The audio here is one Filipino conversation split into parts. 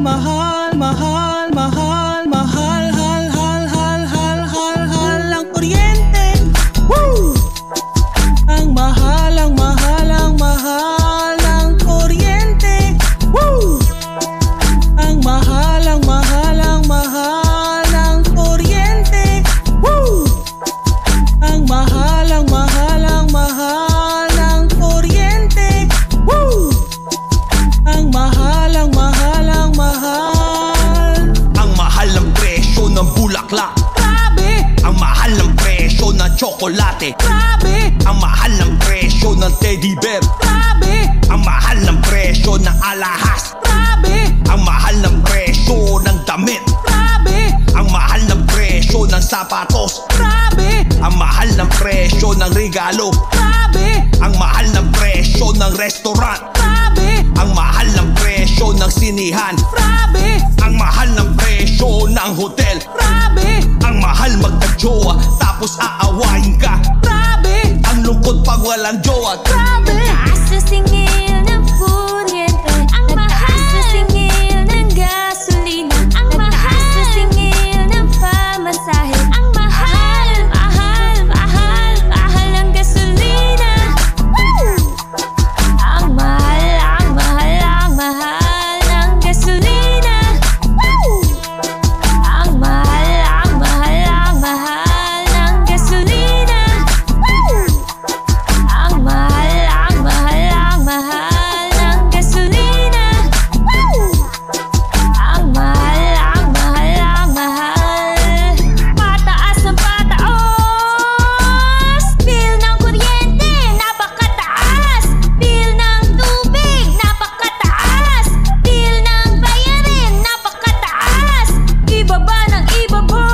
mahal, mahal, mahal, mahal, hal, hal, hal, hal, hal, hal ang kuryente. Woo! Ang mahal, ang mahal, ang mahal ang kuryente. Woo! Ang mahal, ang mahal, ang mahal ang kuryente. Woo! Ang mahal, ang mahal, ang mahal ang kuryente. Woo! Ang mahal, ang mahal, ang mahal. Ang mahal ng presyo ng bulaklak. Grabe! Ang mahal ng presyo ng tsokolate. Grabe! Ang mahal ng presyo ng teddy bear. Grabe! Ang mahal ng presyo ng alahas. Grabe! Ang mahal ng presyo ng damit. Grabe! Ang mahal ng presyo ng sapatos. Grabe! Ang mahal ng presyo ng regalo. Grabe! Ang mahal ng presyo ng restaurant. Grabe! Ang mahal ng presyo ng sinihan. Grabe! Ang mahal ng presyo ng hotel. Grabe! Ang mahal magka-jowa tapos aawahin ka. Grabe! Ang lungkot pag walang jowa. Grabe! Taas sa singil ng kuryente. Ang mahal sa singil ng gasolina. Ang mahal sa singil ng pamasahe. Ang mahal, mahal, mahal, mahal ang gasolina. Woo! Ang mahal, ang mahal, ang mahal ng gasolina. Woo! Ang mahal, ang mahal, ang mahal ng gasolina. Woo! Ang mahal, ang mahal, ang mahal ng gasolina. Woo! Ang mahal, ang mahal, ang mahal. Pataas ng pataas. Bill ng kuryente, napakataas. Bill ng tubig, napakataas. Bill ng bayarin, napakataas. Ibaba ng ibaba.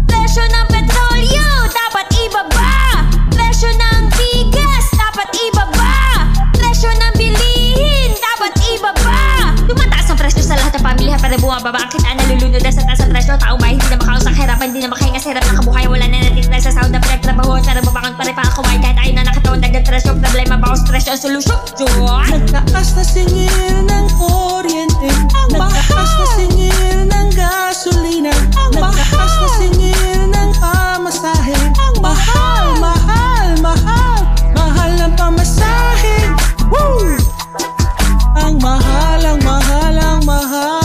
Presyo ng petrolyo, dapat ibaba. Presyo ng bigas, dapat ibaba. Presyo ng bilihin, dapat ibaba. Tumataas ang presyo sa lahat ng pamilya para bumababa ang kita. Nalulunod na sa taas ng presyo. Taong bahay hindi na makausang hirapan, hindi na makahinga sa hirap ng kabuhayan. Wala na natitira sa sahod na pinagtrabahuan. Para mabangon pa rin pa ang kumain kahit ayaw na nakatawan. Dagdag presyo, problema, bawas presyo ang solusyon. Nagtaas na singil ng kuryente. Nagtaas na singil ng gasolina. Nagtaas na singil ng pamasahe. Ang mahal, mahal, mahal, mahal ng pamasahe. Woo! Ang mahal, ang mahal, ang mahal